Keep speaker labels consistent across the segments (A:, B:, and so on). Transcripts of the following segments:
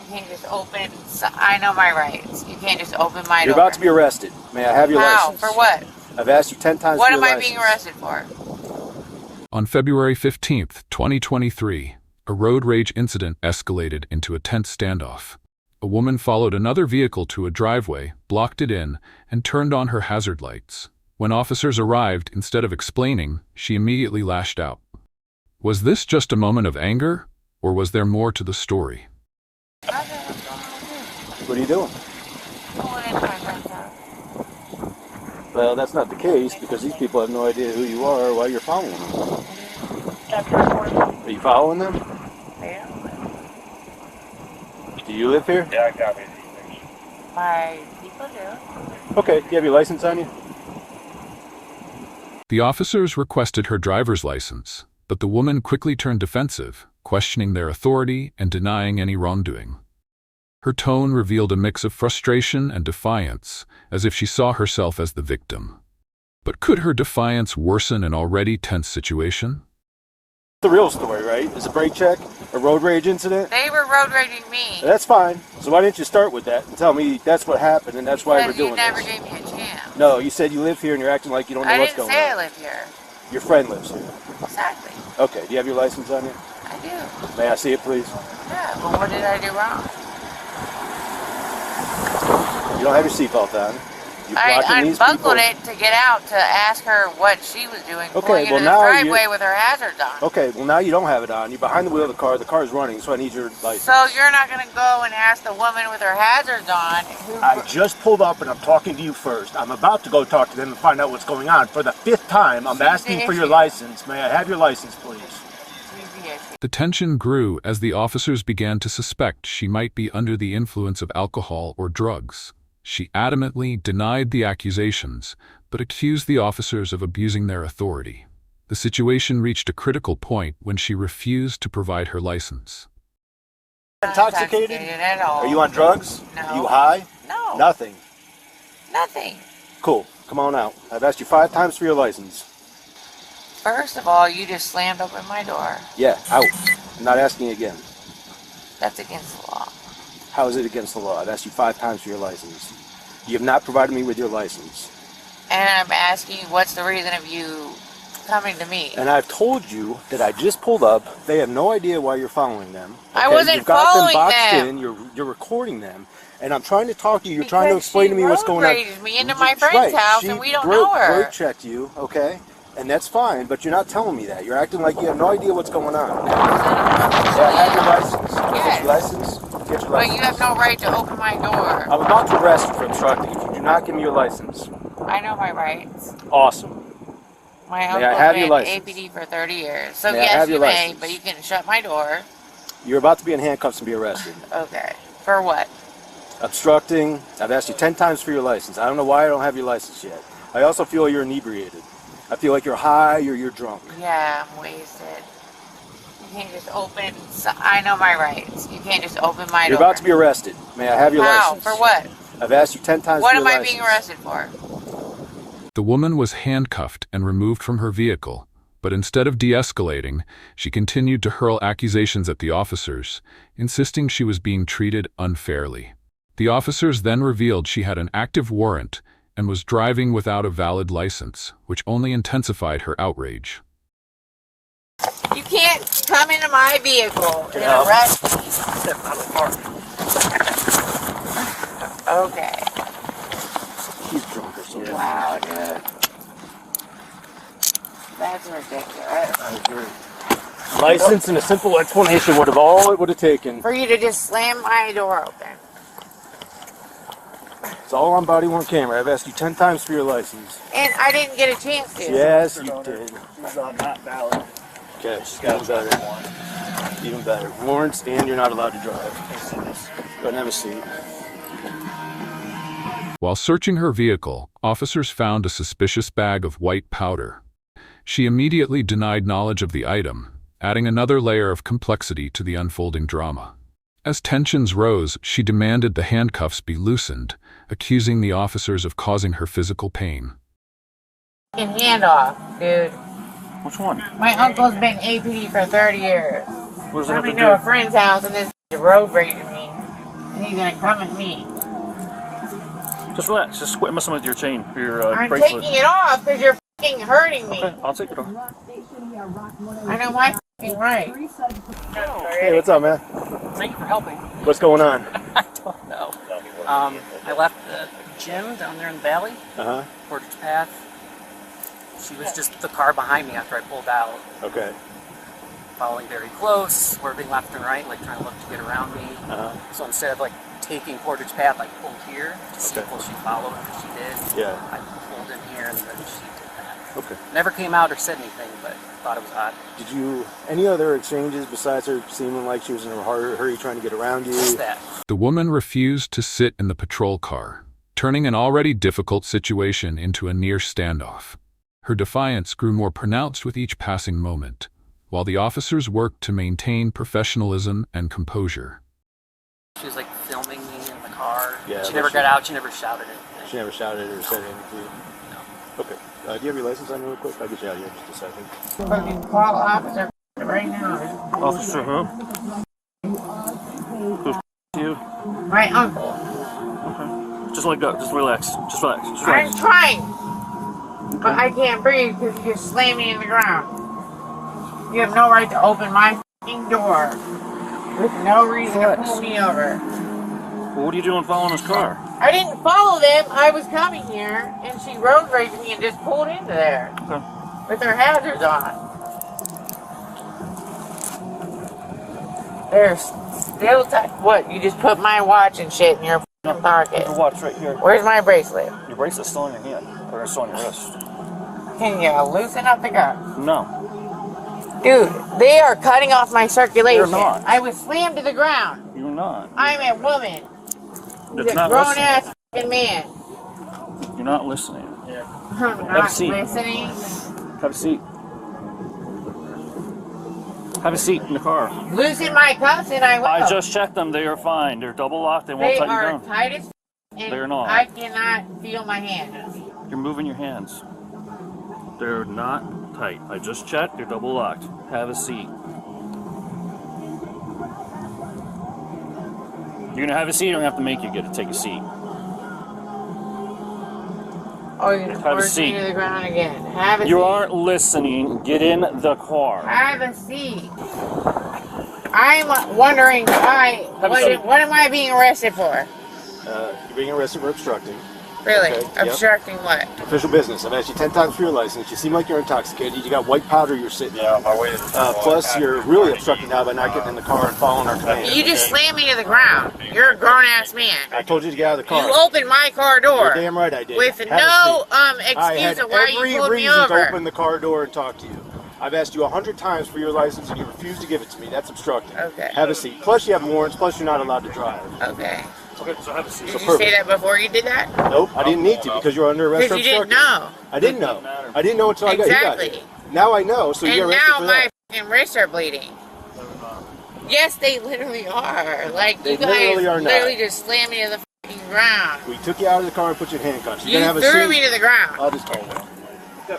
A: can't just open. I know my rights. You can't just open my door.
B: You're about to be arrested. May I have your license?
A: How? For what?
B: I've asked you 10 times
A: What
B: for your
A: am I
B: license.
A: being arrested for?
C: On February 15th, 2023, a road rage incident escalated into a tense standoff. A woman followed another vehicle to a driveway, blocked it in, and turned on her hazard lights. When officers arrived, instead of explaining, she immediately lashed out. Was this just a moment of anger, or was there more to the story?
B: What are you doing?
A: Going into my friend's house.
B: Well, that's not the case because these people have no idea who you are or why you're following them. Are you following them?
A: Yeah.
B: Do you live here?
D: Yeah, I got it.
A: My people do.
B: Okay, do you have your license on you?
C: The officers requested her driver's license, but the woman quickly turned defensive, questioning their authority and denying any wrongdoing. Her tone revealed a mix of frustration and defiance, as if she saw herself as the victim. But could her defiance worsen an already tense situation?
B: The real story, right? Is a brake check, a road rage incident?
A: They were road raging me.
B: That's fine. So why didn't you start with that and tell me that's what happened and that's why we're doing
A: You never
B: this?
A: gave me a chance.
B: No, you said you live here and you're acting like you don't know what's going on.
A: I didn't say I live here.
B: Your friend lives here.
A: Exactly.
B: Okay, do you have your license on you?
A: I do.
B: May I see it, please?
A: Yeah, but what did I do wrong?
B: You don't have your seatbelt on. You're
A: I
B: blocking these people.
A: unbuckled it to get out to ask her what she was doing.
B: Okay,
A: pulling into
B: well,
A: the
B: now
A: driveway
B: you-
A: with her hazards on.
B: Okay, well now you don't have it on. You're behind the wheel of the car's running, so I need your license.
A: So you're not going to go and ask the woman with her hazards on who...
E: I just pulled up and I'm talking to you first. I'm about to go talk to them and find out what's going on. For the 5th time, I'm asking for your license. May I have your license, please?
C: The tension grew as the officers began to suspect she might be under the influence of alcohol or drugs. She adamantly denied the accusations, but accused the officers of abusing their authority. The situation reached a critical point when she refused to provide her license.
B: Intoxicated?
A: At all.
B: Are you on drugs?
A: No.
B: Are you high?
A: No.
B: Nothing.
A: Nothing.
B: Cool. Come on out. I've asked you 5 times for your license.
A: First of all, you just slammed open my door.
B: Yeah, out. I'm not asking again.
A: That's against the law.
B: How is it against the law? I've asked you 5 times for your license. You have not provided me with your license.
A: And I'm asking you, what's the reason of you coming to me?
B: And I've told you that I just pulled up. They have no idea why you're following them.
A: I wasn't
B: You've got
A: following
B: them boxed
A: them.
B: in. You're recording them. And I'm trying to talk to you. You're trying to explain to me what's going on.
A: She road raged me into my friend's house and we don't know her.
B: Brake checked you, okay? And that's fine, but you're not telling me that. You're acting like you have no idea what's going on. Yeah, have your license.
A: Yes.
B: Get your license. Get your
A: But
B: license.
A: you have no right to open my door.
B: I'm about to arrest you for obstructing if you do not give me your license.
A: I know my rights.
B: Awesome.
A: My
B: May I
A: uncle's
B: have your
A: been
B: license?
A: APD for 30 years. So
B: May I
A: yes,
B: have
A: you
B: your
A: may,
B: license?
A: but you can shut my door.
B: You're about to be in handcuffs and be arrested.
A: Okay. For what?
B: Obstructing. I've asked you 10 times for your license. I don't know why I don't have your license yet. I also feel you're inebriated. I feel like you're high or you're drunk.
A: Yeah, I'm wasted. You can't just open. I know my rights. You can't just open my door.
B: You're about to be arrested. May I have your
A: How?
B: license?
A: For what?
B: I've asked you 10 times
A: What
B: for your
A: am I
B: license.
A: being arrested for?
C: The woman was handcuffed and removed from her vehicle, but instead of de-escalating, she continued to hurl accusations at the officers, insisting she was being treated unfairly. The officers then revealed she had an active warrant and was driving without a valid license, which only intensified her outrage.
A: You can't come into my vehicle and arrest me.
E: Step out of the car.
A: Okay.
B: He's drunk or something.
A: Wow, dude. That's ridiculous.
B: I agree. License and a simple explanation would have all it would have taken.
A: For you to just slam my door open.
B: It's all on body worn camera. I've asked you 10 times for your license.
A: And I didn't get a chance to.
B: Yes, you did.
E: She's not valid.
B: Okay, even better. Even better. Warrants and you're not allowed to drive. Go ahead and have a seat.
C: While searching her vehicle, officers found a suspicious bag of white powder. She immediately denied knowledge of the item, adding another layer of complexity to the unfolding drama. As tensions rose, she demanded the handcuffs be loosened, accusing the officers of causing her physical pain.
A: Fucking hand off, dude.
B: Which one?
A: My uncle's been APD for 30 years.
B: What does that have
A: Coming
B: to
A: to a
B: do?
A: friend's house and this road raging me. and he's gonna come at me.
D: Just relax. Just quit messing with your chain, your
A: I'm
D: bracelet.
A: taking it off because you're fucking hurting me.
D: Okay, I'll take it off.
A: I know my fucking right.
B: Hey, what's up, man?
F: Thank you for helping.
B: What's going on?
F: I don't know. I left the gym down there in the valley,
B: Uh-huh.
F: Portage Path. She was just the car behind me after I pulled out,
B: Okay.
F: following very close, swerving left and right, like trying to look to get around me.
B: Uh-huh.
F: So instead of like taking Portage Path, I pulled here to see
B: Okay.
F: if she followed, because she did.
B: Yeah.
F: I pulled in here and then she did that.
B: Okay.
F: Never came out or said anything, but thought it was odd.
B: Did you, any other exchanges besides her seeming like she was in a hurry trying to get around you?
F: Just that.
C: The woman refused to sit in the patrol car, turning an already difficult situation into a near standoff. Her defiance grew more pronounced with each passing moment, while the officers worked to maintain professionalism and composure.
F: She was like filming me in the car.
B: Yeah,
F: She
B: but
F: never
B: she-
F: got out, she never shouted anything.
B: She never shouted or said anything to you?
F: No.
B: Okay. Do you have your license on you real quick? I'll get you out of here in just a second.
A: Fucking call officer right now.
D: Officer, huh? Who's you?
A: My uncle.
D: Okay. Just let go. Just relax. Just relax. Just
A: I'm
D: relax.
A: trying. But I can't breathe because you just slammed me in the ground. You have no right to open my fucking door with no reason to pull me over.
D: Well, what are you doing following his car?
A: I didn't follow them. I was coming here, and she road raged me and just pulled into there
D: Okay.
A: with her hazards on. They're still tight. What? You just put my watch and shit in your fucking pocket.
D: Your watch right here.
A: Where's my bracelet?
D: Your bracelet's still in your hand. Or it's on your wrist.
A: Can you loosen up the gun?
D: No.
A: Dude, they are cutting off my circulation.
D: They're not.
A: I was slammed to the ground.
D: You're not.
A: I'm a woman. He's
D: It's
A: a
D: not
A: grown
D: listening.
A: ass fucking man.
D: You're not listening.
A: I'm
D: a
A: not
D: seat.
A: listening.
D: Have a seat. Have a seat in the car.
A: Loosen my cuffs and I will.
D: I just checked them. They are fine. They're double locked. They won't
A: They
D: tighten
A: are
D: down.
A: tight as and
D: They're not.
A: I cannot feel my hands.
D: You're moving your hands. They're not tight. I just checked. They're double locked. Have a seat. You're gonna have a seat, or I'm gonna have to make you take a seat.
A: Oh, you're gonna
D: Have a
A: force me
D: seat.
A: to the ground again. Have a seat.
D: You aren't listening. Get in the car.
A: Have a seat. I'm wondering why.
D: Have a seat.
A: What am I being arrested for?
B: You're being arrested for obstructing.
A: Really?
B: Okay, yep.
A: Obstructing what?
B: Official business. I've asked you 10 times for your license. You seem like you're intoxicated. You got white powder you're sitting on.
E: my way.
B: Plus, you're really obstructing now by not getting in the car and following our command.
A: You just slammed me to the ground. You're a grown ass man.
B: I told you to get out of the car.
A: You opened my car door
B: You're damn right I did.
A: with
B: Have a
A: no
B: seat. I
A: excuse
B: had
A: of why
B: every
A: you pulled me
B: reason to
A: over.
B: open the car door and talk to you. I've asked you 100 times for your license and you refuse to give it to me. That's obstructing.
A: Okay.
B: Have a seat. Plus, you have warrants. Plus, you're not allowed to drive.
A: Okay.
D: Okay, so have a seat.
A: Did you say that before you did that?
B: Nope, I didn't need to because you're under arrest for
A: Because you didn't
B: obstructing.
A: know.
B: I didn't know. I didn't know until I got
A: Exactly.
B: you. Now I know, so you're
A: And
B: arrested
A: now
B: for
A: my
B: that.
A: fucking wrists are bleeding. Yes, they literally are. Like,
B: They
A: you guys
B: literally are not.
A: literally just slammed me to the fucking ground.
B: We took you out of the car and put you in handcuffs. You're
A: You
B: gonna have a
A: threw
B: seat.
A: me to the ground.
B: I'll just call you.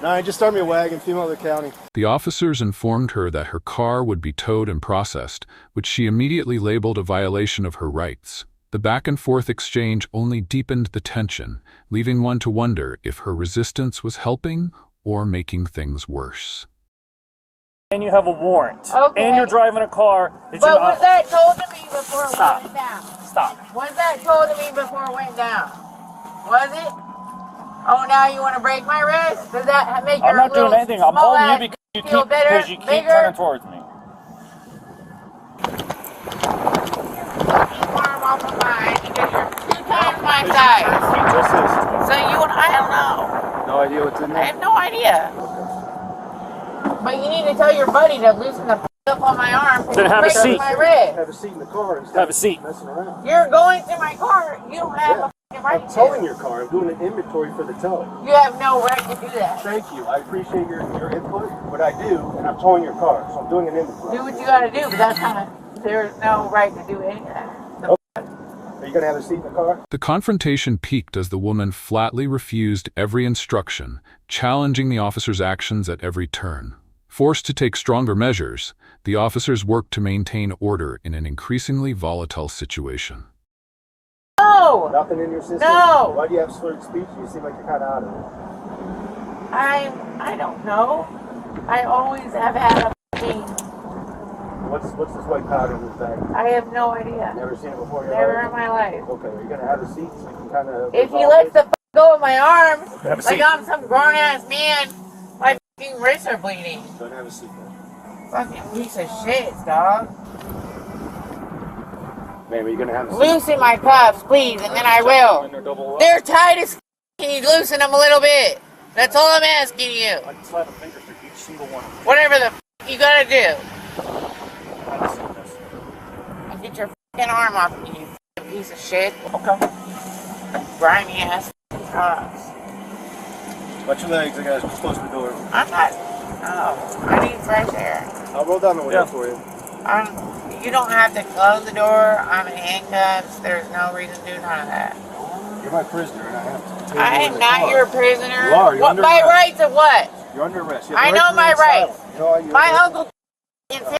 B: No, just start me a wagon, female of the county.
C: The officers informed her that her car would be towed and processed, which she immediately labeled a violation of her rights. The back-and-forth exchange only deepened the tension, leaving one to wonder if her resistance was helping or making things worse.
D: And you have a warrant.
A: Okay.
D: And you're driving a car. That
A: But
D: you're
A: was
D: not.
A: that told to me before it
D: Stop.
A: went down?
D: Stop.
A: Was that told to me before it went down? Was it? Oh, now you want to break my wrist? Does that make your
D: I'm not doing
A: little
D: anything. I'm
A: small
D: holding you
A: ass
D: because
A: feel better,
D: you keep
A: bigger?
D: turning towards me.
A: Arm off of mine because you're 2 times my size.
B: Just this.
A: So you and I don't know.
B: No idea what's in
A: I
B: there?
A: have no idea. But you need to tell your buddy to loosen the f up on my arm because
D: Then
A: he's
D: have a
A: breaking
D: seat.
A: my wrist.
B: Have a seat in the car instead
D: Have a seat.
B: of messing around.
A: You're going to my car. You don't have a f***ing right
B: I'm towing
A: to.
B: your car. I'm doing an inventory for the tow.
A: You have no right to do that.
B: Thank you. I appreciate your input, but I do, and I'm towing your car, so I'm doing an inventory.
A: Do what you gotta do, but that's not. There's no right to do any of that.
B: Are you going to have a seat in the car?
C: The confrontation peaked as the woman flatly refused every instruction, challenging the officer's actions at every turn. Forced to take stronger measures, the officers worked to maintain order in an increasingly volatile situation.
A: No!
B: Nothing in your system?
A: No!
B: Why do you have slurred speech? You seem like you're kind of out of it.
A: I don't know. I always have had a f***ing...
B: What's this white powder in this bag?
A: I have no idea.
B: Never seen it before in your
A: Never
B: life?
A: in my life.
B: Okay, are you going to have a seat so you can kind of...
A: If he lets the f*** go of my arm,
B: Have a
A: like
B: seat.
A: I'm some grown-ass man, my f***ing wrists are bleeding.
B: Don't have a seat then.
A: Fucking piece of shit, dog.
B: Man, are you going to have a seat?
A: Loosen my cuffs, please, and then I will. They're tight as f***. Can you loosen them a little bit? That's all I'm asking you.
E: I can slap a finger through each single one.
A: Whatever the f*** you gotta do.
E: I've seen this.
A: And get your f***ing arm off me, you f***ing piece of shit.
E: Okay.
A: Grimy ass cuffs.
B: Watch your legs, I got to close the door.
A: I'm not... Oh, I need fresh air.
B: I'll roll down the window for you.
A: You don't have to close the door. I'm in handcuffs. There's no reason to do none of that.
B: You're my prisoner, and I have to take you
A: I
B: in
A: am
B: the
A: not
B: car.
A: your prisoner.
B: You are. You're
A: What,
B: under
A: my
B: arrest.
A: rights of what?
B: You're under arrest. You
A: I
B: have the
A: know
B: right to
A: my
B: remain
A: rights.
B: silent. You know, you
A: My
B: have
A: uncle and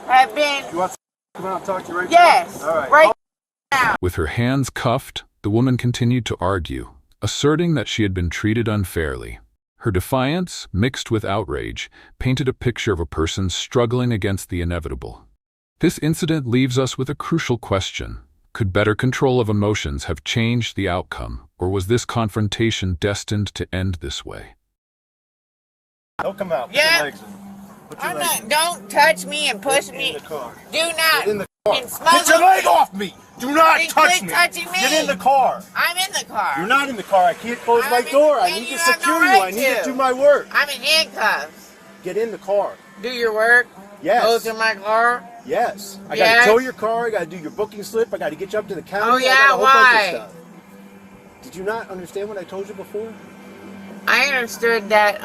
A: have been...
B: You want to come out and talk to you right
A: Yes.
B: now? All right.
A: Right now.
C: With her hands cuffed, the woman continued to argue, asserting that she had been treated unfairly. Her defiance, mixed with outrage, painted a picture of a person struggling against the inevitable. This incident leaves us with a crucial question. Could better control of emotions have changed the outcome, or was this confrontation destined to end this way?
B: Don't come out. Put
A: Yeah.
B: your legs in. Put your
A: I'm
B: legs
A: not... Don't touch me and push
B: in
A: me.
B: the car.
A: Do not.
B: Get in the car.
A: And smother
B: Get your leg
A: me.
B: off me. Do not
A: Then
B: touch
A: quit
B: me.
A: touching me.
B: Get in the car.
A: I'm in the car.
B: You're not in the car. I can't close my
A: I'm in-
B: door. I
A: and
B: need
A: you
B: to
A: have no
B: secure you. I
A: right
B: need to
A: to.
B: do my work.
A: I'm in handcuffs.
B: Get in the car.
A: Do your work.
B: Yes.
A: Go to my car.
B: Yes. I
A: Yes.
B: gotta tow your car. I gotta do your booking slip. I gotta get you up to the county.
A: Oh,
B: I
A: yeah,
B: got a whole bunch
A: why?
B: of stuff. Did you not understand what I told you before?
A: I understood that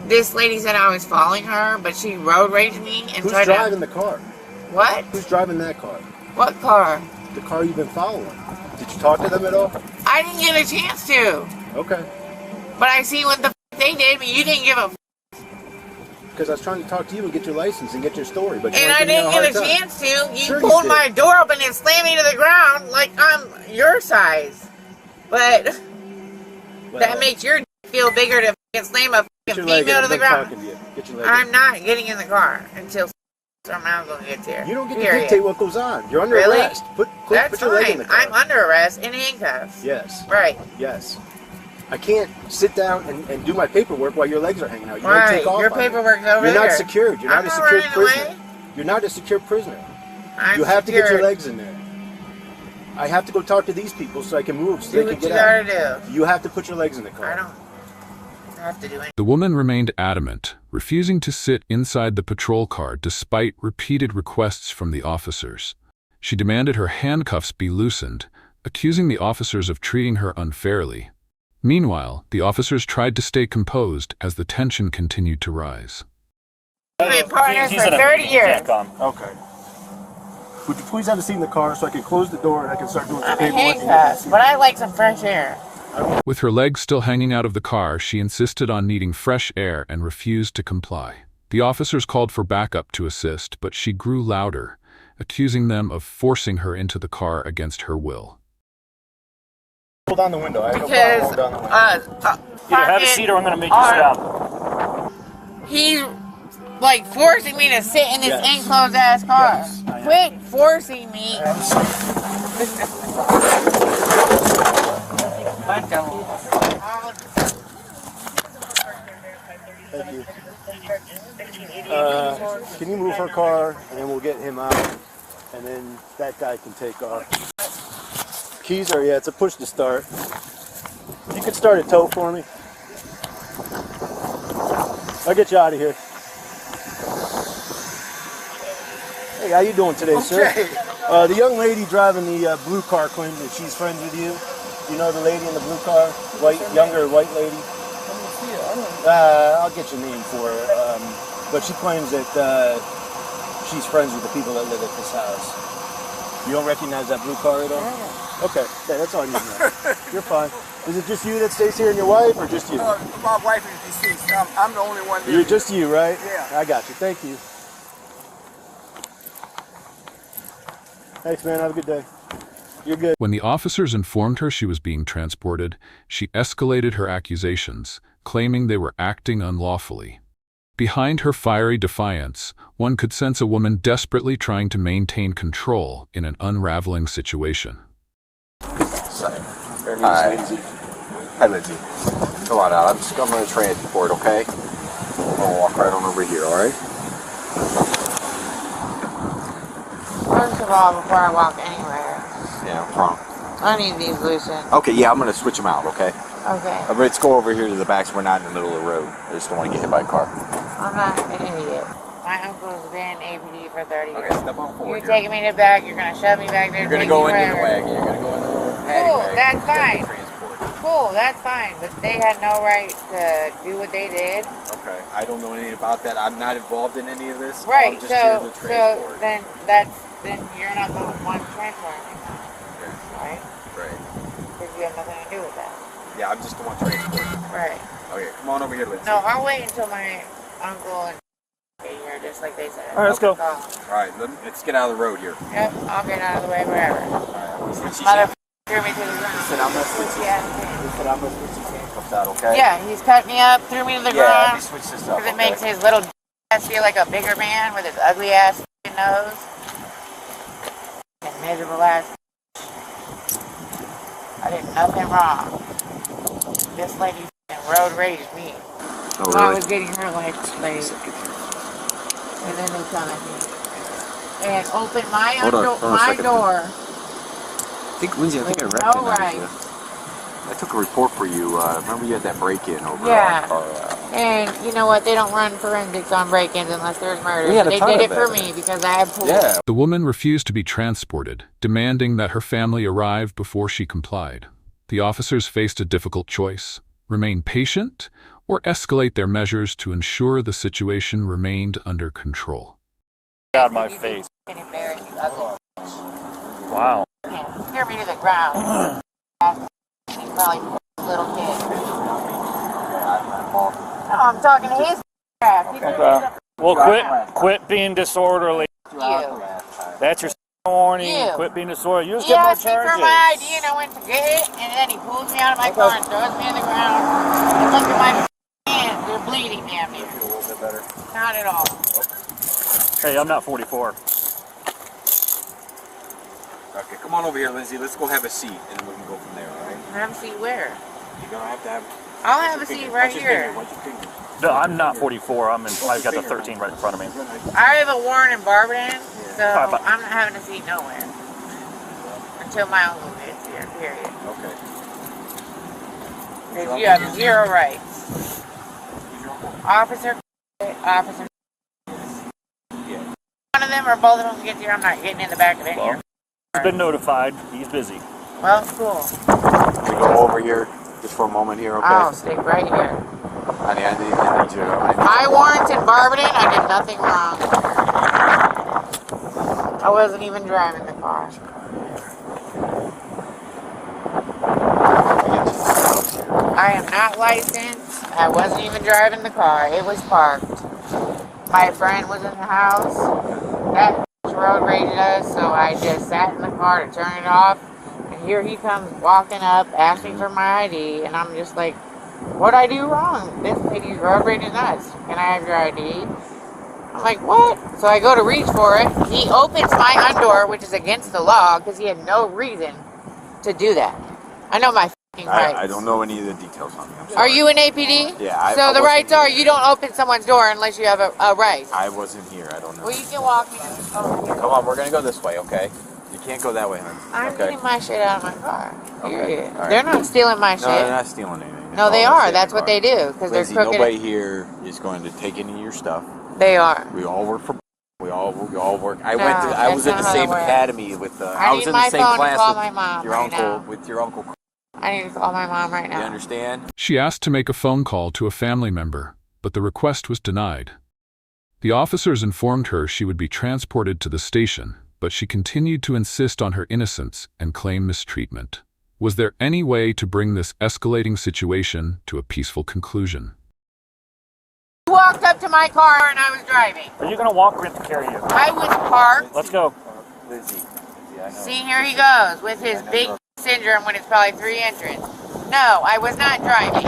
A: this lady said I was following her, but she road raged me and
B: Who's
A: tried
B: driving
A: to...
B: the car?
A: What?
B: Who's driving that car?
A: What car?
B: The car you've been following. Did you talk to them at all?
A: I didn't get a chance to.
B: Okay.
A: But I see what the f they did, but you didn't give a f.
B: Because I was trying to talk to you and get your license and get your story, but you
A: And
B: weren't
A: I
B: giving me
A: didn't get a
B: hard time.
A: chance to. You
B: Sure you
A: pulled
B: did.
A: my door open and slammed me to the ground like I'm your size. But
B: Well,
A: that makes your d feel bigger to f***ing slam a
B: get
A: f***ing
B: your leg in.
A: female to
B: I'm
A: the
B: done
A: ground.
B: talking to you. Get your leg
A: I'm
B: in.
A: not getting in the car until somehow gonna get there.
B: You don't get to
A: Period.
B: dictate what goes on. You're under
A: Really?
B: arrest. Put
A: That's
B: your leg in the
A: fine.
B: car.
A: I'm under arrest in handcuffs.
B: Yes.
A: Right.
B: Yes. I can't sit down and do my paperwork while your legs are hanging out. You might
A: Right.
B: take off
A: Your
B: on me.
A: paperwork's over
B: You're
A: there.
B: not secured. You're
A: I'm
B: not a
A: not
B: secured
A: running
B: prisoner.
A: away.
B: You're not a secure prisoner.
A: I'm
B: You have to get your
A: secured.
B: legs in there. I have to go talk to these people so I can move, so
A: Do
B: they can
A: what you
B: get out.
A: gotta do.
B: You have to put your legs in the car.
A: I don't have to do anything.
C: The woman remained adamant, refusing to sit inside the patrol car despite repeated requests from the officers. She demanded her handcuffs be loosened, accusing the officers of treating her unfairly. Meanwhile, the officers tried to stay composed as the tension continued to rise.
A: We've been partners
D: He's
A: for
D: in a
A: 30 years.
D: calm.
B: Okay. Would you please have a seat in the car so I can close the door and I can start doing some
A: I'm in
B: paperwork?
A: handcuffs, but I like some fresh air.
C: With her legs still hanging out of the car, she insisted on needing fresh air and refused to comply. The officers called for backup to assist, but she grew louder, accusing them of forcing her into the car against her will.
B: Hold down the window. I have no problem
A: Because,
B: holding down the window.
D: Either have a seat or I'm going to make you stop.
A: He's like forcing me to sit in this
B: Yes.
A: enclosed ass car.
B: Yes, I am.
A: Quit forcing me. Bunch of
B: Thank you. Can you move her car and then we'll get him out and then that guy can take off. Keys are, yeah, it's a push to start. You could start a tow for me. I'll get you out of here. Hey, how you doing today, sir? The young lady driving the blue car claims that she's friends with you. You know the lady in the blue car? Younger white lady? I'll get your name for her. But she claims that she's friends with the people that live at this house. You don't recognize that blue car at all? Okay, yeah, that's all you need to know. You're fine. Is it just you that stays here and your wife, or just you?
G: My wife is deceased. I'm the only one there.
B: You're just you, right?
G: Yeah.
B: I got you. Thank you. Thanks, man. Have a good day. You're good.
C: When the officers informed her she was being transported, she escalated her accusations, claiming they were acting unlawfully. Behind her fiery defiance, one could sense a woman desperately trying to maintain control in an unraveling situation.
H: Hi. Hi, Lindsay. Come on out. I'm going to transport, okay? I'll walk right on over here, all right?
A: First of all, before I walk anywhere,
H: Yeah, no problem.
A: I need these loosened.
H: Okay, yeah, I'm going to switch them out, okay?
A: Okay.
H: Let's go over here to the back so we're not in the middle of the road. I just don't want to get hit by a car.
A: I'm not an idiot. My uncle's been APD for 30 years.
H: Okay, step on forward
A: You're
H: here.
A: taking me to the back, you're going to shove me back there.
H: You're going to go into the wagon. You're going to go into the paddy
A: Cool,
H: wagon.
A: that's fine.
H: Transport.
A: Cool, that's fine. But they had no right to do what they did.
H: Okay, I don't know anything about that. I'm not involved in any of this.
A: Right,
H: I'm just here to
A: so
H: transport.
A: then you're not the one transporting me, right?
H: Right.
A: Because you have nothing to do with that.
H: Yeah, I'm just the one transporting.
A: Right.
H: Okay, come on over here, Lindsay.
A: No, I'll wait until my uncle and get here, just like they said.
D: All right, let's go.
A: Call.
H: All right, let's get out of the road here.
A: Yep, I'll get out of the way wherever.
H: All right, switch these
A: Motherfucker threw me to the ground.
H: Listen, I'm gonna switch these. Listen, I'm gonna switch these handcuffs out, okay?
A: Yeah, he's cut me up, threw me to the
H: Yeah, let me
A: ground.
H: switch this up.
A: Because it makes his little ass feel like a bigger man with his ugly ass nose. And miserable ass. I did nothing wrong. This lady road raged me.
H: Oh,
A: While I
H: really?
A: was getting her legs laid. And then they come at me. And open my,
H: Hold on a
A: my
H: second.
A: door.
H: I think, Lindsay, I think I
A: With
H: recognize
A: no right.
H: you. I took a report for you. Remember you had that break-in over
A: Yeah.
H: on car.
A: And you know what? They don't run forensics on break-ins unless there's murder.
H: We had a
A: They
H: ton
A: did
H: of
A: it for
H: that.
A: me because I had pool.
H: Yeah.
C: The woman refused to be transported, demanding that her family arrive before she complied. The officers faced a difficult choice: remain patient or escalate their measures to ensure the situation remained under control.
D: Out of my face.
A: Can embarrass you, ugly.
D: Wow.
A: Yeah, threw me to the ground. He's probably a little kid. No, I'm talking to his crap.
D: Well, quit being disorderly.
A: You.
D: That's your warning.
A: You.
D: Quit being disorderly. You just
A: He
D: get more
A: asked me for
D: charges.
A: my ID and I went to get it, and then he pulls me out of my car and throws me on the ground. And look at my hands, they're bleeding damn near.
H: Feel a little bit better.
A: Not at all.
D: Hey, I'm not 44.
H: Okay, come on over here, Lindsay. Let's go have a seat, and then we can go from there, all right?
A: Have a seat where?
H: You're going to have to have...
A: I'll have a seat right here.
H: Watch your fingers.
D: No, I'm not 44. I've got the 13 right in front of me.
A: I have a warrant in Barberton, so
D: Bye-bye.
A: I'm not having a seat nowhere. Until my uncle gets here, period.
H: Okay.
A: Because you have zero rights. Officer, officer.
H: Yeah.
A: One of them or both of them gets here, I'm not getting in the back of any
D: Well,
A: of
D: he's been notified. He's busy.
A: Well, cool.
H: We go over here just for a moment here, okay?
A: I'll stick right here.
H: Honey, I need you.
A: My warrants in Barberton, I did nothing wrong. I wasn't even driving the car. I am not licensed. I wasn't even driving the car. It was parked. My friend was in the house. That road rated us, so I just sat in the car to turn it off. And here he comes walking up, asking for my ID, and I'm just like, what'd I do wrong? This lady's road rated us. Can I have your ID? I'm like, what? So I go to reach for it. He opens my undoor, which is against the law, because he had no reason to do that. I know my f***ing rights.
H: I don't know any of the details on it.
A: Are you an APD?
H: Yeah.
A: So the rights are you don't open someone's door unless you have a right.
H: I wasn't here. I don't know.
A: Well, you can walk me over here.
H: Come on, we're going to go this way, okay? You can't go that way, hon.
A: I'm
H: Okay.
A: getting my shit out of my car. Period.
H: all right.
A: They're not stealing my shit.
H: No, they're not stealing anything.
A: No, they
H: All
A: are.
H: in
A: That's
H: the
A: what
H: car.
A: they do because they're
H: Lindsay,
A: crooked.
H: nobody here is going to take any of your stuff.
A: They are.
H: We all work for. We all work. I
A: No,
H: I was
A: that's
H: in the
A: not how
H: same
A: it works.
H: academy with.
A: I
H: I was
A: need
H: in
A: my
H: the same
A: phone to
H: class
A: call
H: with
A: my mom
H: your
A: right
H: uncle.
A: now.
H: With your uncle.
A: I need to call my mom right
H: You
A: now.
H: understand?
C: She asked to make a phone call to a family member, but the request was denied. The officers informed her she would be transported to the station, but she continued to insist on her innocence and claim mistreatment. Was there any way to bring this escalating situation to a peaceful conclusion?
A: You walked up to my car and I was driving.
D: Are you gonna walk or have to carry you?
A: I was parked.
D: Let's go.
B: Lizzie, I know.
A: See, here he goes with his big syndrome when it's probably 3 entrants. No, I was not driving.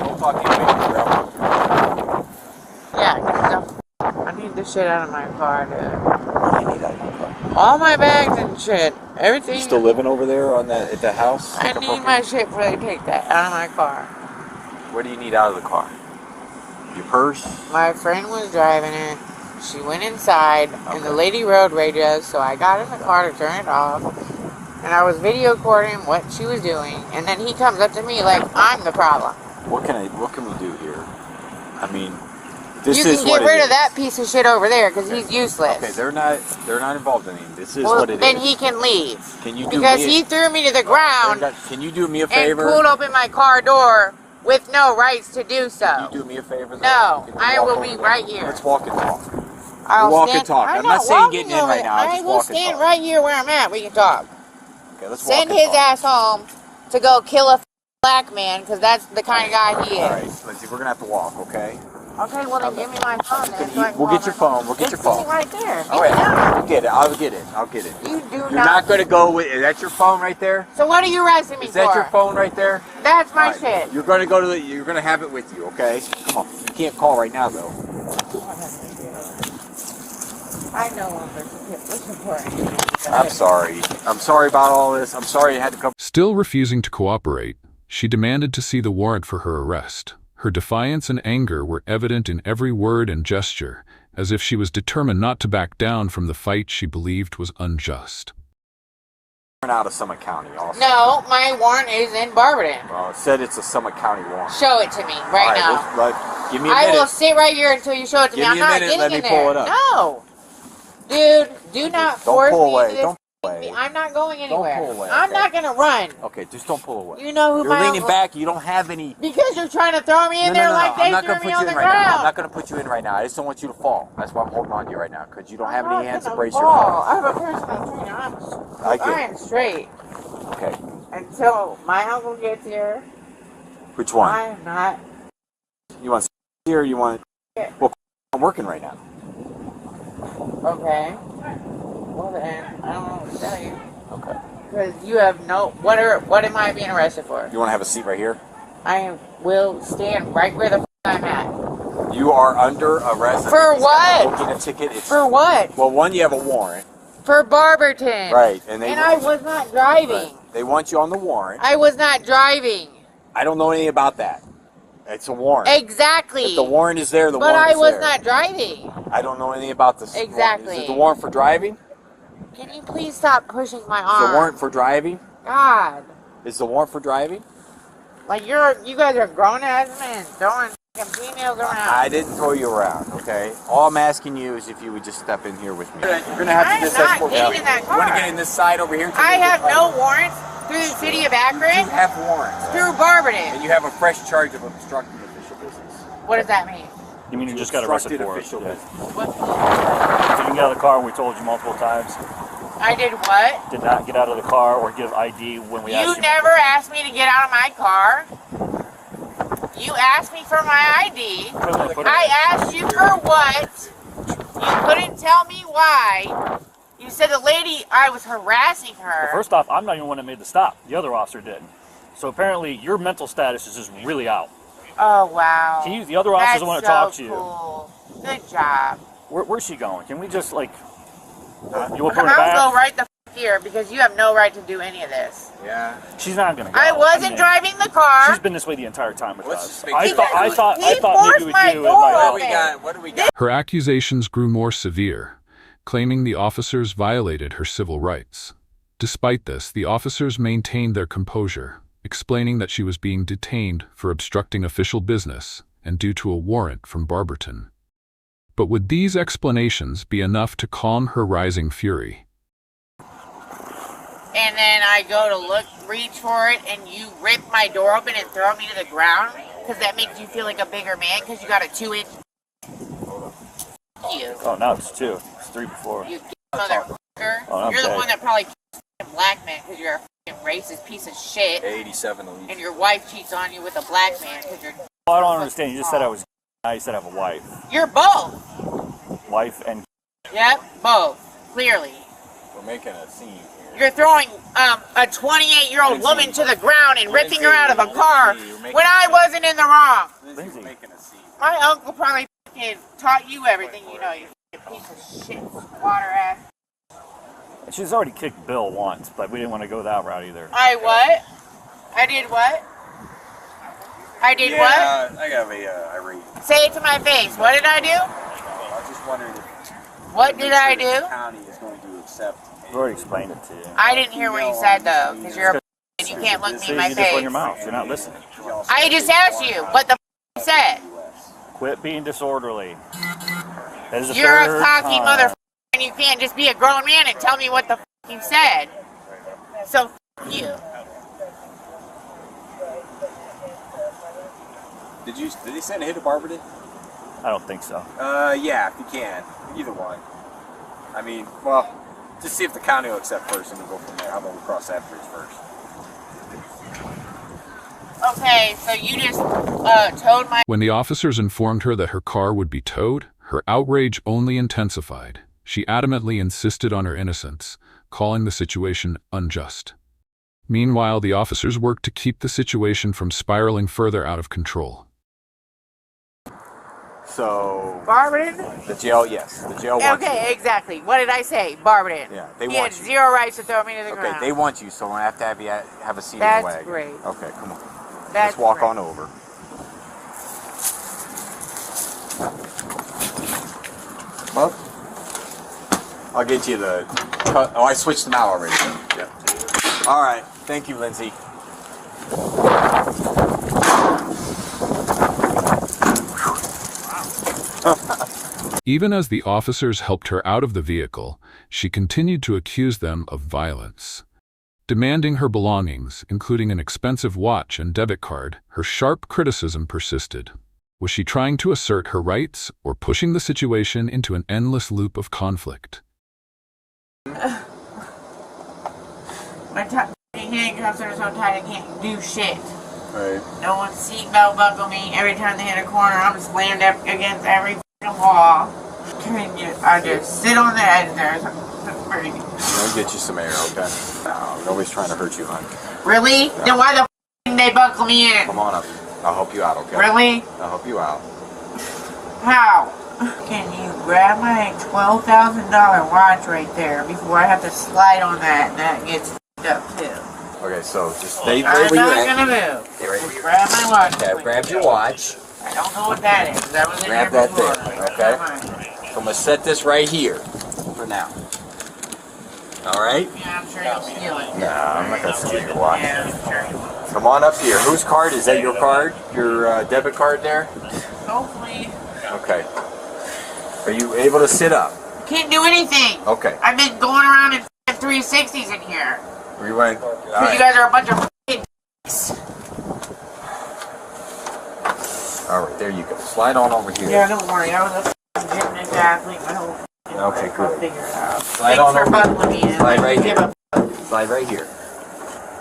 A: Yeah, I need the shit out of my car, dude. All my bags and shit. Everything.
H: You still living over there on that at the house?
A: I need my shit before they take that out of my car.
H: What do you need out of the car? Your purse?
A: My friend was driving it. She went inside, and the lady road rage us, so I got in the car to turn it off. And I was video recording what she was doing, and then he comes up to me like I'm the problem.
H: What can we do here? I mean, this
A: you
H: is
A: can
H: what
A: get rid
H: it
A: of that piece of shit over there because he's useless.
H: Okay, they're not involved in anything. This is
A: well,
H: what it
A: then
H: is.
A: he can leave.
H: Can you do
A: because
H: me
A: he threw me to the ground.
H: Can you do me a
A: And
H: favor?
A: pulled open my car door with no rights to do so.
H: Can you do me a favor?
A: No,
H: Can you
A: I
H: walk
A: will
H: over
A: be
H: there?
A: right here.
H: Let's walk and talk.
A: I'll
H: walk
A: stand,
H: and talk. I'm
A: I'm
H: not saying
A: walking
H: getting in
A: over
H: right
A: there.
H: now.
A: I
H: Just
A: will
H: walk and
A: stand
H: talk.
A: right here where I'm at. We can talk.
H: Okay, let's walk
A: Send
H: and
A: his
H: talk.
A: ass home to go kill a black man because that's the kind of guy he is.
H: All right, Lindsay, we're gonna have to walk, okay?
A: Okay, well then give me my phone then. So I can
H: We'll
A: call
H: get your
A: my-
H: phone. We'll get your
A: It's
H: phone.
A: sitting right there.
H: Oh yeah, we'll get it. I'll get it. I'll get it.
A: You do
H: You're
A: not.
H: not gonna go with. Is that your phone right there?
A: So what are you arresting me
H: Is that
A: for?
H: your phone right there?
A: That's my
H: All right,
A: shit.
H: You're gonna go to the. You're gonna have it with you, okay? Come on. You can't call right now though.
A: I know what's important.
H: I'm sorry. I'm sorry about all this. I'm sorry you had to come.
C: Still refusing to cooperate, she demanded to see the warrant for her arrest. Her defiance and anger were evident in every word and gesture, as if she was determined not to back down from the fight she believed was unjust.
H: Out of Summit County also.
A: No, my warrant is in Barberton.
H: Well, it said it's a Summit County warrant.
A: Show it to me right now.
H: Give me a
A: I
H: minute.
A: will sit right here until you show it to me.
H: Give
A: I'm
H: me a
A: not
H: minute,
A: getting
H: let me
A: in
H: pull
A: there.
H: it up.
A: No. Dude, do not
H: Don't
A: force
H: pull
A: me
H: away.
A: into this.
H: Don't pull away.
A: I'm not going anywhere.
H: pull away,
A: I'm
H: okay.
A: not going to run.
H: Okay, just don't pull away.
A: You know who
H: You're
A: my
H: leaning
A: uncle...
H: back. You don't have any.
A: Because you're trying to throw me in
H: No,
A: there
H: no, no,
A: like
H: no. I'm
A: they
H: not
A: threw
H: gonna
A: me
H: put
A: on
H: you
A: the
H: in right now. I'm
A: ground.
H: not going to put you in right now. I just don't want you to fall. That's why I'm holding on to you right now, because you don't have
A: I'm
H: any
A: not
H: hands to
A: gonna
H: brace your
A: fall.
H: fall.
A: I have a personal trainer.
H: I get
A: I
H: it.
A: am straight.
H: Okay.
A: Until my uncle gets here,
H: Which one?
A: I am not.
H: You want here? Or you want? Well, I'm working right now.
A: Okay. Well then, I don't know what to tell you.
H: Okay.
A: Because you have no... What am I being arrested for?
H: You want to have a seat right here?
A: I will stand right where the I'm at.
H: You are under arrest.
A: For what?
H: Booking a ticket. It's,
A: For what?
H: well, one, you have a warrant.
A: For Barberton.
H: Right.
A: And I was not driving.
H: They want you on the warrant.
A: I was not driving.
H: I don't know anything about that. It's a warrant.
A: Exactly.
H: If the warrant is there, the
A: but
H: warrant
A: I
H: is
A: was
H: there.
A: not driving.
H: I don't know anything about this.
A: Exactly.
H: Warrant. Is it the warrant for driving?
A: Can you please stop pushing my
H: Is
A: arm?
H: the warrant for driving?
A: God.
H: Is the warrant for driving?
A: Like you guys are grown ass men throwing females around.
H: I didn't throw you around, okay? All I'm asking you is if you would just step in here with me. You're gonna have
A: I'm
H: to just
A: not
H: escort
A: getting
H: me.
A: in that
H: You wanna
A: car.
H: get in this side over here?
A: I have no warrants through the city of
H: You
A: Akron
H: have warrants.
A: through Barberton.
H: And you have a fresh charge of obstructing official business.
A: What does that mean?
D: You mean you just got arrested
H: Obstructed
D: for it?
H: official
D: Yeah.
H: business.
A: What?
D: You didn't get out of the car when we told you multiple times.
A: I did what?
D: Did not get out of the car or give ID when we asked
A: You
D: you.
A: never asked me to get out of my car. You asked me for my ID. I asked you for what? You couldn't tell me why. You said the lady, I was harassing her.
D: Well, first off, I'm not even the one that made the stop. The other officer did. So apparently your mental status is just really out.
A: Oh, wow.
D: The other officer's the one that talked to you.
A: Cool. Good job.
D: Where's she going? Can we just like... You want to put her
A: I'll
D: back?
A: go right the f here because you have no right to do any of this.
H: Yeah.
D: She's not gonna go.
A: I wasn't driving the car.
D: She's been this way the entire time with
H: What's
D: us.
H: the big
D: I
H: deal?
D: thought
A: He
D: maybe with
A: forced
D: you
A: my
D: it
A: door
D: might
A: open.
D: help.
H: What do we got?
C: Her accusations grew more severe, claiming the officers violated her civil rights. Despite this, the officers maintained their composure, explaining that she was being detained for obstructing official business and due to a warrant from Barberton. But would these explanations be enough to calm her rising fury?
A: And then I go to reach for it, and you rip my door open and throw me to the ground? Because that makes you feel like a bigger man, because you got a 2-inch... You.
D: Oh, now it's 2. It's 3 before.
A: You motherfucker.
D: Oh, I'm
A: You're the
D: sorry.
A: one that probably black man because you're a fucking racist piece of shit.
H: 87 at least.
A: And your wife cheats on you with a black man because you're.
D: Well, I don't understand. You just said I was. Now you said I have a wife.
A: You're both.
D: Wife and.
A: Yep, both. Clearly.
H: We're making a scene here.
A: You're throwing a 28-year-old woman to the ground and ripping her out of a car when I wasn't in the wrong.
H: Lindsay, we're making a scene.
A: My uncle probably fucking taught you everything you know, you fucking piece of shit, water ass.
D: She's already kicked Bill once, but we didn't want to go that route either.
A: I what? I did what? I did what?
H: I got a irate.
A: Say it to my face. What did I do?
H: I was just wondering if
A: What did I
H: the
A: do?
H: county is going to accept.
D: We already explained it to you.
A: I didn't hear what you said though, because you're a and you can't look me in my
D: You just run your
A: face.
D: mouth. You're not listening.
A: I just asked you what the you said.
D: Quit being disorderly. That is the
A: You're a
D: third
A: cocky
D: time.
A: motherfucker, and you can't just be a grown man and tell me what the you said. So you.
H: Did he send a hit to Barberton?
D: I don't think so.
H: Yeah, if you can. Either one. I mean, well, just see if the county will accept first and we'll go from there. How about we cross that bridge first?
A: Okay, so you just towed my.
C: When the officers informed her that her car would be towed, her outrage only intensified. She adamantly insisted on her innocence, calling the situation unjust. Meanwhile, the officers worked to keep the situation from spiraling further out of control.
H: So,
A: Barberton?
H: the jail, yes. The jail wants you.
A: Okay, exactly. What did I say? Barberton.
H: Yeah, they
A: He
H: want
A: had
H: you.
A: zero rights to throw me to the
H: Okay,
A: ground.
H: they want you, so I have to have you have a seat
A: That's
H: in the wagon.
A: great.
H: Okay, come on.
A: That's
H: Let's walk
A: great.
H: on over. Well, I'll get you the cut. Oh, I switched them out already. Yeah. All right. Thank you, Lindsay.
C: Even as the officers helped her out of the vehicle, she continued to accuse them of violence. Demanding her belongings, including an expensive watch and debit card, her sharp criticism persisted. Was she trying to assert her rights or pushing the situation into an endless loop of conflict?
A: My handcuffs are so tight I can't do shit.
H: Right.
A: No one's seatbelt buckle me. Every time they hit a corner, I'm slammed up against every fucking wall. I just sit on the edge there.
H: I'll get you some air, okay? No, nobody's trying to hurt you, hon.
A: Really?
H: Yeah.
A: Then why the didn't they buckle me in?
H: Come on up. I'll help you out, okay?
A: Really?
H: I'll help you out.
A: How? Can you grab my $12,000 watch right there before I have to slide on that and that gets f***ed up too?
H: Okay, so just stay
A: I'm
H: right where you're
A: not
H: at.
A: gonna move.
H: Stay right where
A: Just
H: you're
A: grab my watch.
H: Okay, grab your watch.
A: I don't know what that is. That was in
H: Grab
A: here
H: that
A: before.
H: there, okay? So I'm gonna set this right here for now. All right?
A: Yeah, I'm sure you'll steal it.
H: No, I'm not gonna steal your watch.
A: Yeah, I'm sure you will.
H: Come on up here. Whose card? Is that your card? Your debit card there?
A: Hopefully.
H: Okay. Are you able to sit up?
A: Can't do anything.
H: Okay.
A: I've been going around in 360s in here.
H: We went. All
A: Because
H: right.
A: you guys are a bunch of f***ing dicks.
H: All right. There you go. Slide on over here.
A: Yeah, don't worry. I was a f***ing gymnast athlete my whole f***ing
H: Okay,
A: life.
H: good.
A: I'll figure it out.
H: Slide
A: Thanks
H: on
A: for
H: over.
A: buckling me in.
H: Slide right
A: Give
H: here.
A: a-
H: Slide right here.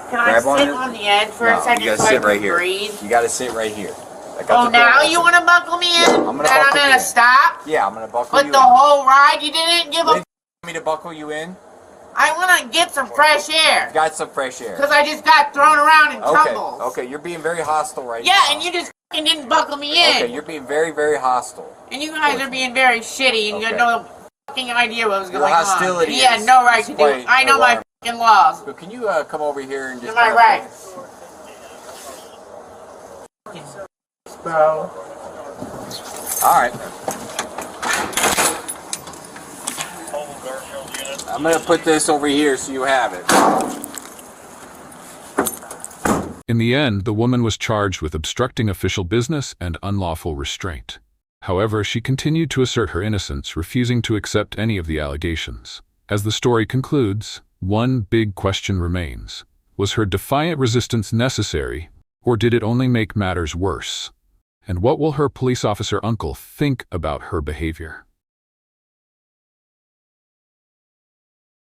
A: Can I
H: Grab on
A: sit
H: it.
A: on the edge for a
H: No,
A: second
H: you gotta
A: so I
H: sit
A: can
H: right here.
A: breathe?
H: You gotta sit right here. I got
A: Oh,
H: the door
A: now
H: open.
A: you want to buckle me in?
H: Yeah, I'm gonna
A: And I'm
H: buckle you
A: gonna
H: in.
A: stop?
H: Yeah, I'm gonna buckle
A: But
H: you
A: the
H: in.
A: whole ride you didn't give a
H: Lindsay, you want me to buckle you in?
A: I want to get some fresh air.
H: Got some fresh air.
A: Because I just got thrown around in
H: Okay.
A: tumbles.
H: Okay. You're being very hostile right
A: Yeah,
H: now.
A: and you just f***ing didn't buckle me in.
H: Okay. You're being very, very hostile.
A: And you guys are being very shitty, and you had
H: Okay.
A: no fucking idea what was
H: Your
A: going on.
H: hostility
A: And he had
H: is
A: no right to do it.
H: quite
A: I know my
H: alarming.
A: fucking laws.
H: So can you come over here and just?
A: Am I
H: kind of-
A: right? Bro.
H: All right. I'm gonna put this over here so you have it.
C: In the end, the woman was charged with obstructing official business and unlawful restraint. However, she continued to assert her innocence, refusing to accept any of the allegations. As the story concludes, one big question remains. Was her defiant resistance necessary, or did it only make matters worse? And what will her police officer uncle think about her behavior?